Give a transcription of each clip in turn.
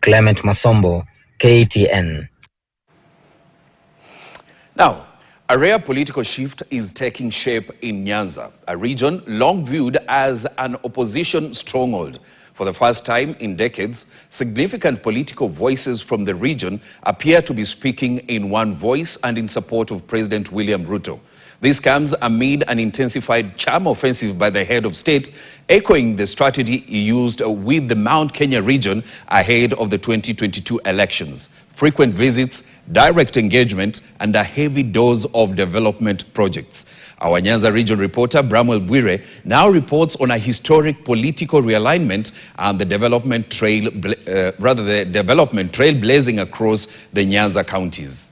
Clement Masombo, KTN. Now, a rare political shift is taking shape in Nyanza, a region long viewed as an opposition stronghold. For the first time in decades, significant political voices from the region appear to be speaking in one voice and in support of President William Ruto. This comes amid an intensified charm offensive by the head of state, echoing the strategy he used with the Mount Kenya region ahead of the 2022 elections. Frequent visits, direct engagement, and a heavy dose of development projects. Our Nyanza Region reporter, Bramwell Bwire, now reports on a historic political realignment and the development trail, blazing across the Nyanza counties.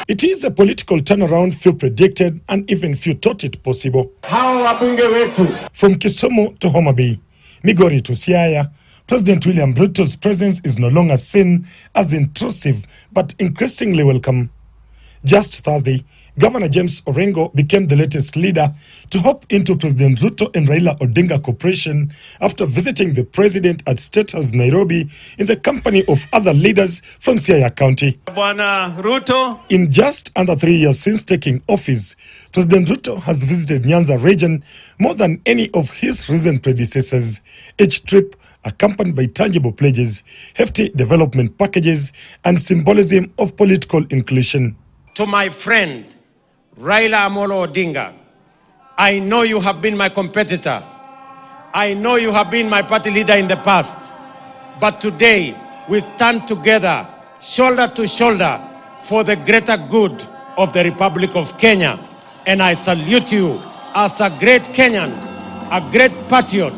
It is a political turnaround few predicted and even few thought it possible. From Kisumu to Homa Bay, Migori to Siaya, President William Ruto's presence is no longer seen as intrusive but increasingly welcome. Just Thursday, Governor James Orengo became the latest leader to hop into President Ruto and Raila Odinga cooperation after visiting the president at State House Nairobi in the company of other leaders from Siaya County. Ruto. In just under 3 years since taking office, President Ruto has visited Nyanza Region more than any of his recent predecessors. Each trip accompanied by tangible pledges, hefty development packages, and symbolism of political inclusion. To my friend, Raila Amolo Odinga, I know you have been my competitor. I know you have been my party leader in the past. But today, we stand together, shoulder to shoulder, for the greater good of the Republic of Kenya. And I salute you as a great Kenyan, a great patriot,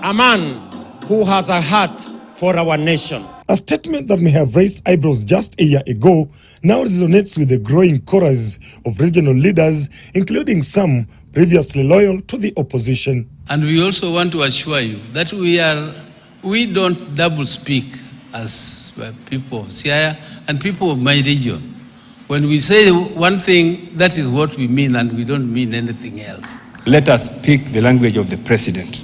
a man who has a heart for our nation. A statement that may have raised eyebrows just a year ago now resonates with the growing chorus of regional leaders, including some previously loyal to the opposition. And we also want to assure you that we don't double speak as people of Siaya and people of my region. When we say one thing, that is what we mean, and we don't mean anything else. Let us speak the language of the president.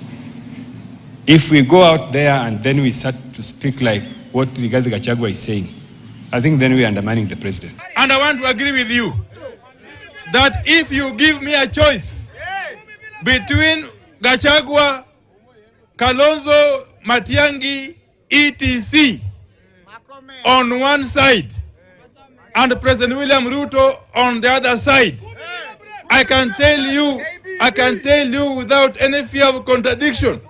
If we go out there and then we start to speak like what Rigathi Gachagua is saying, I think then we are undermining the president. And I want to agree with you that if you give me a choice between Gachagua, Kalonzo, Matiang'i, etc. on one side and President William Ruto on the other side, I can tell you without any fear of contradiction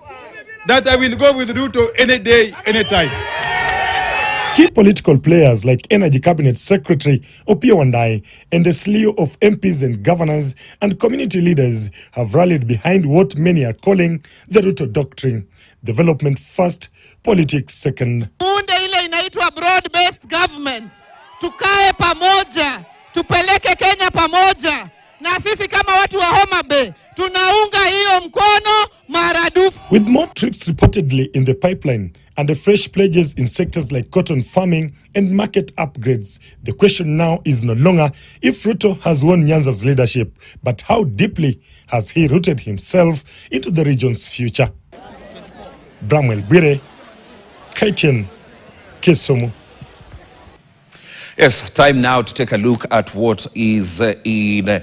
that I will go with Ruto any day, any time. Key political players like Energy Cabinet Secretary Opiyo Wandayi and a slew of MPs and governors and community leaders have rallied behind what many are calling the Ruto doctrine: development first, politics second. Muunde ile inaitwa broad-based government. Tukae pamoja, tupeleke Kenya pamoja. Na sisi kama watu wa Homa Bay tunaunga hiyo mkono maradufu. With more trips reportedly in the pipeline and the fresh pledges in sectors like cotton farming and market upgrades, the question now is no longer if Ruto has won Nyanza's leadership, but how deeply has he rooted himself into the region's future. Bramwell Bwire, KTN, Kisumu. Yes, time now to take a look at what is in your